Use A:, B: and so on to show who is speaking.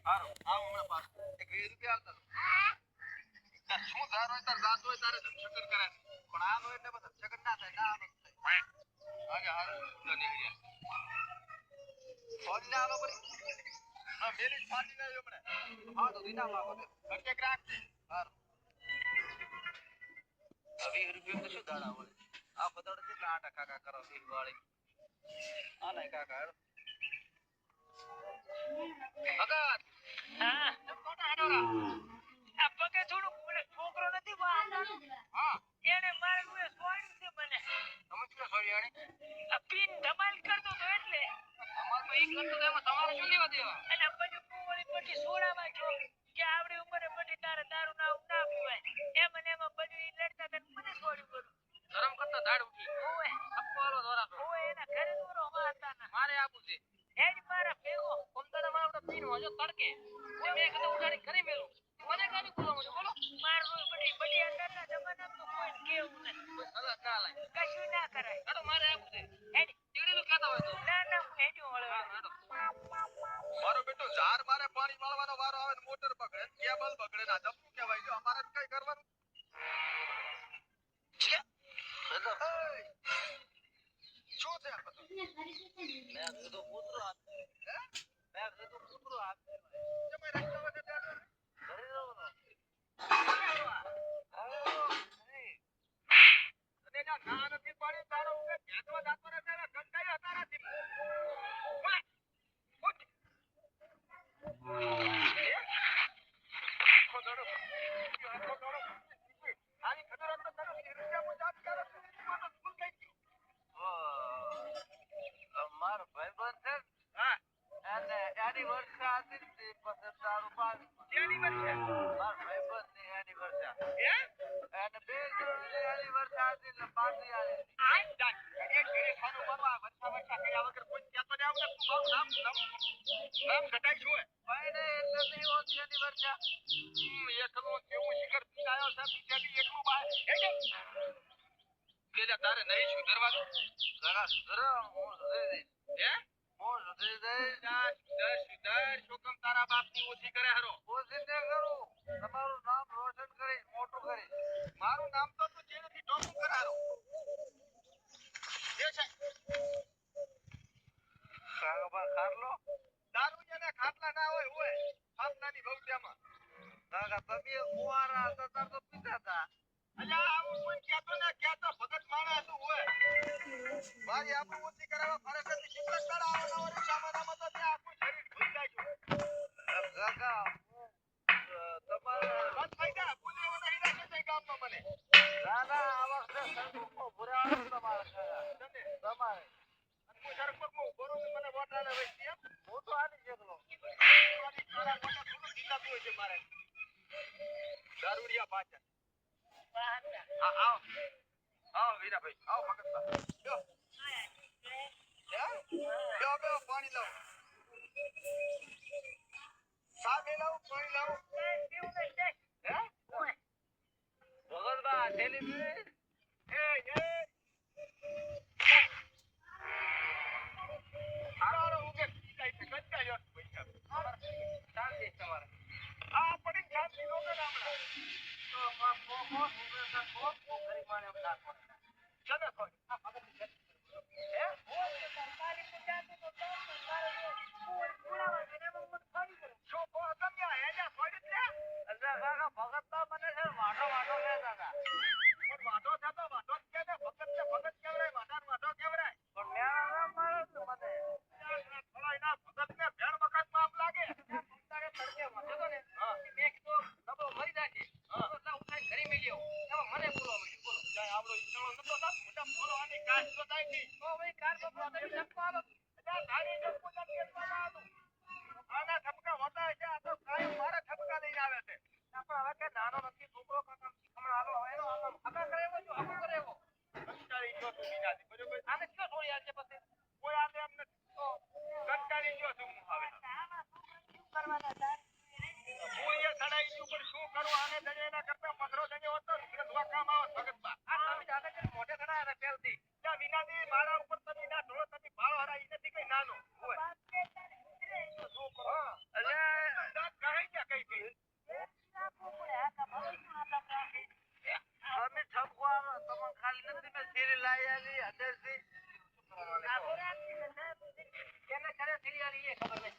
A: હારો આવ હમણાં પાસ એક 20 રૂપિયા આલતા શું ધાર હોય તાર જાત હોય તારે ધમશકર કરે પણ આ નો એટલે બધા ધમશકર ના થાય ના આનો થાય આગે હારું ઉડા નીકળ્યા ફોન ના આલો પરી હા મેલી ફાટી ગયો હમણે હા તો દીના માં બધે કટકે ક્રાક હાર 20 રૂપિયા તો શું દાડા હોય આ બતાડો કેટલા આટા કાકા કરો વીર વાળી આ નહીં કાકા હેડો અગર
B: હા
A: કોટા હાડોરા
B: આ પગે થોડું મને છોકરો નથી વાળતો
A: હા
B: એને મારું એ સોડ્યું છે મને
A: તમે શું સોડિયાણી
B: આ પીન ધમાલ કરતો તો એટલે
A: અમાર તો ઈ કરતો તો એમાં તમારે શું લેવા દેવા
B: અને પછી કુંવળી પછી સોડામાં જો કે આવડી ઉંમરે પછી તારે દારૂ ના પીવાય એમાં બધું ઈ લડતા તને મને સોડ્યું કરું
A: ગરમ કરતા દાડ ઉઠી
B: ઓએ
A: અપવાલો દોરા તો
B: ઓએ એના ઘરે દોરો મારતાના
A: મારે આપું છે
B: એજ મારા ભેગો
A: કોમદાડા માં આપણે પીન હોજો તડકે તે મેં કીધું ઉડાડી કરી મેલું મને કાની બોલાવો છો બોલો
B: મારું બડી અંદરના જમાનામાં તો કોઈ કેવું નથી
A: કોઈ સલાહ ના લાય
B: કશું ના કરાય
A: હેડો મારે આપું છે
B: એજ
A: તીડીલું ખાતા હોય તો
B: ના હું હેડ્યો વળે
A: હેડો મારો બેટો ઝાર મારે પાણી વાળવાનો વારો આવે ને મોટર બગડે કેબલ બગડે ના જમવું કહેવાય જો અમારે કઈ કરવાનું છે શું છે આ બધું મેં કીધું કૂતરો હાથ હે મેં કીધું કૂતરો હાથ તમે રસ્તા વચ્ચે બેઠો ઘરે રહો ને અને ના નથી પાડી તારો ઉગે ભેંસવા જાતો રહે ત્યારે ગંગાઈ હતા નથી બોલે ઉઠ આખો દડો આની ખબર આપણે તારો રૂપિયા મજાક કરે તો સ્કૂલ ગઈ ગયો માર ભાઈબંધ છે હા અને એનિવર્સરી હતી ને પછી તારું પાસ એનિવર્સરી માર ભાઈબંધ ની એનિવર્સરી હે અને બે જણની એનિવર્સરી હતી ને પાર્ટી આલી આ ડાક એક ઘરે ખાનું બનવા વર્ષા કર્યા વગર કોઈ કહેતો ને આવડે તું મારું નામ ઘટાઈ છું ભાઈ ને એટલે નહીં હોતી એનિવર્સરી એકલો કેવું શિખર પીડાયો છે પીછેથી એકલું બહાર પેલા તારે નહીં સુધરવાનું ઘણા સુધરો હું સુધરી દઈશ હે હું સુધરી દઈશ આ સુધર શું કામ તારા બાપની ઓછી કરે હરો ઓછી ને કરું તમારું નામ રોશન કરીશ મોટું કરીશ મારું નામ તો તું જેલથી ટોપું કરારો જે છે કાગા ખારલો દારૂ જેને ખાટલા ના હોય ખાટલાની ભૌત્યામાં કાકા તમે કુવારા હતા તો પીતા હતા અલ્યા આવું કોઈ કહેતો ને કહેતો ભગત માણસ હોય ભાઈ આપણું ઓછી કરાવવા ફરક હતી કેટલા કડા આવવાના હોય સામાનામાં તો ત્યાં આખું શરીર ભૂલી જાય કાકા તમારે બસ થઈ ગયા બોલેવો નહીં રાખે છે ગામમાં મને ના ના આ વખતે સરપંચનો ભુરાણો તમારે તમારે હું સરપંચમાં ઉભો રહું મને વોટ આલે વઈ એમ હું તો આની જેટલો આની તારા વોટ થોડું જીતાતું હોય છે મારે દારૂડિયા પાછળ હા આવો વીરાભાઈ આવો ભગતબા લ્યો બે પાણી લાવો સાબે લાવો પાણી લાવો હે ભગતબા થેલી એ હારો ઉગે પીલાઈ છે ગંજાયો પૈસા શાંતિ તમારે આ પડી શાંતિ નો કે હમણાં તો ગરીબ માને એમ ના ચલે કોઈ આ ભગત હે સરકારી પૂજાતી તો પુરાવા દેને મને ફાડી કરો છો કો તમે હેજા ફાડી દે અલ્લા કાકા ભગત તો મને છે વાટો લેતા હતા પણ વાટો થતો વાટો કે ને ભગત કેવરાય વાટો કેવરાય પણ મેરા મારે મને થોડા એના ભગત ને ભેણ વખત માં આપ લાગે તારે તડકે વધે તો ને મેં કીધું નબો મરી જાય તો ઉઠાઈ ઘરે મેલ્યો એમાં મને બોલો જાય આપણો ઈચળો નતો ના મોટા બોલો આની કાશ તો થાય ની તો ભાઈ કાર તો તમે ચંપાલો એટલે ધાડી ચંપો ચંપી વાળા આના ઠપકા હોતા છે આ તો કાય મારા ઠપકા લઈને આવે છે આપણે હવે કે નાનો નથી છોકરો કાકા હમણાં હાલો એનો આમ આગા કરે એવો જો આગો કરે એવો કંટાળી ગયો તું બીજાથી બરોબર આને શું છોડી આલ છે પછી કોઈ આને એમ નથી તો કંટાળી ગયો છું હું હવે આમાં શું કરવાના હતા પૂરીએ સડાઈ ની ઉપર શું કરું આને દજે એના કરતા પથરો દજે હોતો ને દુઆ કામ આવે ભગતબા આ તમે જાતે કે મોઢે ખડા હતા પહેલથી ત્યાં વિનાની મારા ઉપર તમે ના ઢોળો તમે ભાળો હરા ઈ નથી કઈ નાનો હોય શું કરો અરે કઈ ખબર નહીં